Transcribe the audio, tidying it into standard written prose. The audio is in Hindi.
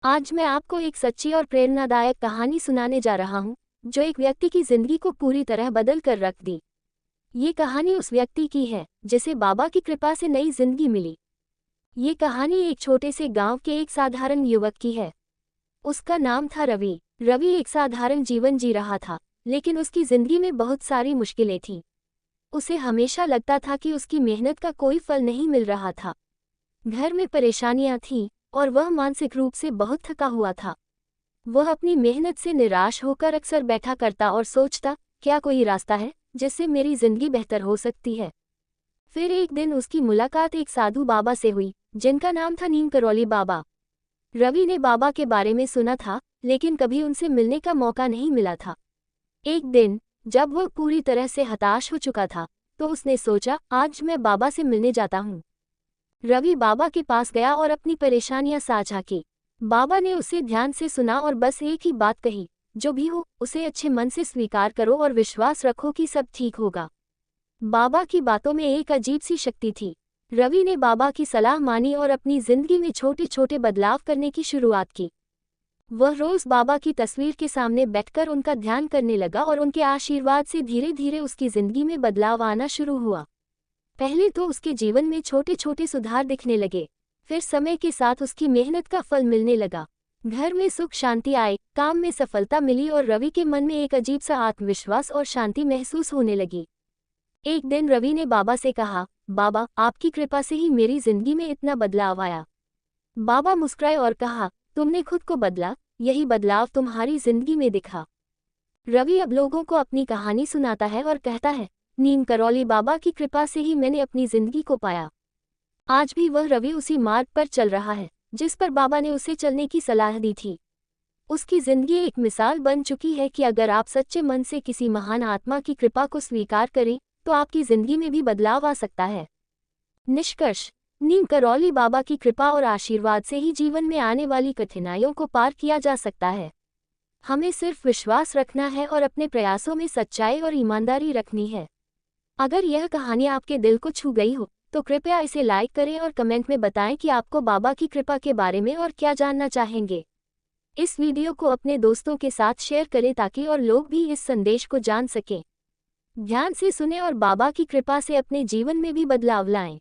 आज मैं आपको एक सच्ची और प्रेरणादायक कहानी सुनाने जा रहा हूँ, जो एक व्यक्ति की जिंदगी को पूरी तरह बदल कर रख दी। ये कहानी उस व्यक्ति की है, जिसे बाबा की कृपा से नई जिंदगी मिली। ये कहानी एक छोटे से गांव के एक साधारण युवक की है। उसका नाम था रवि। रवि एक साधारण जीवन जी रहा था, लेकिन उसकी जिंदगी में बहुत सारी मुश्किलें थीं। उसे हमेशा लगता था कि उसकी मेहनत का कोई फल नहीं मिल रहा था। घर में परेशानियां थीं, और वह मानसिक रूप से बहुत थका हुआ था। वह अपनी मेहनत से निराश होकर अक्सर बैठा करता और सोचता, क्या कोई रास्ता है जिससे मेरी जिंदगी बेहतर हो सकती है। फिर एक दिन उसकी मुलाकात एक साधु बाबा से हुई, जिनका नाम था नीम करौली बाबा। रवि ने बाबा के बारे में सुना था, लेकिन कभी उनसे मिलने का मौका नहीं मिला था। एक दिन जब वह पूरी तरह से हताश हो चुका था, तो उसने सोचा, आज मैं बाबा से मिलने जाता हूँ। रवि बाबा के पास गया और अपनी परेशानियां साझा की। बाबा ने उसे ध्यान से सुना और बस एक ही बात कही, जो भी हो उसे अच्छे मन से स्वीकार करो और विश्वास रखो कि सब ठीक होगा। बाबा की बातों में एक अजीब सी शक्ति थी। रवि ने बाबा की सलाह मानी और अपनी जिंदगी में छोटे छोटे बदलाव करने की शुरुआत की। वह रोज बाबा की तस्वीर के सामने बैठकर उनका ध्यान करने लगा और उनके आशीर्वाद से धीरे धीरे उसकी जिंदगी में बदलाव आना शुरू हुआ। पहले तो उसके जीवन में छोटे छोटे सुधार दिखने लगे, फिर समय के साथ उसकी मेहनत का फल मिलने लगा। घर में सुख शांति आए, काम में सफलता मिली और रवि के मन में एक अजीब सा आत्मविश्वास और शांति महसूस होने लगी। एक दिन रवि ने बाबा से कहा, बाबा, आपकी कृपा से ही मेरी जिंदगी में इतना बदलाव आया। बाबा मुस्कुराए और कहा, तुमने खुद को बदला, यही बदलाव तुम्हारी जिंदगी में दिखा। रवि अब लोगों को अपनी कहानी सुनाता है और कहता है, नीम करौली बाबा की कृपा से ही मैंने अपनी जिंदगी को पाया। आज भी वह रवि उसी मार्ग पर चल रहा है, जिस पर बाबा ने उसे चलने की सलाह दी थी। उसकी जिंदगी एक मिसाल बन चुकी है कि अगर आप सच्चे मन से किसी महान आत्मा की कृपा को स्वीकार करें, तो आपकी जिंदगी में भी बदलाव आ सकता है। निष्कर्ष, नीम करौली बाबा की कृपा और आशीर्वाद से ही जीवन में आने वाली कठिनाइयों को पार किया जा सकता है। हमें सिर्फ विश्वास रखना है और अपने प्रयासों में सच्चाई और ईमानदारी रखनी है। अगर यह कहानी आपके दिल को छू गई हो, तो कृपया इसे लाइक करें और कमेंट में बताएं कि आपको बाबा की कृपा के बारे में और क्या जानना चाहेंगे। इस वीडियो को अपने दोस्तों के साथ शेयर करें ताकि और लोग भी इस संदेश को जान सकें। ध्यान से सुनें और बाबा की कृपा से अपने जीवन में भी बदलाव लाएं।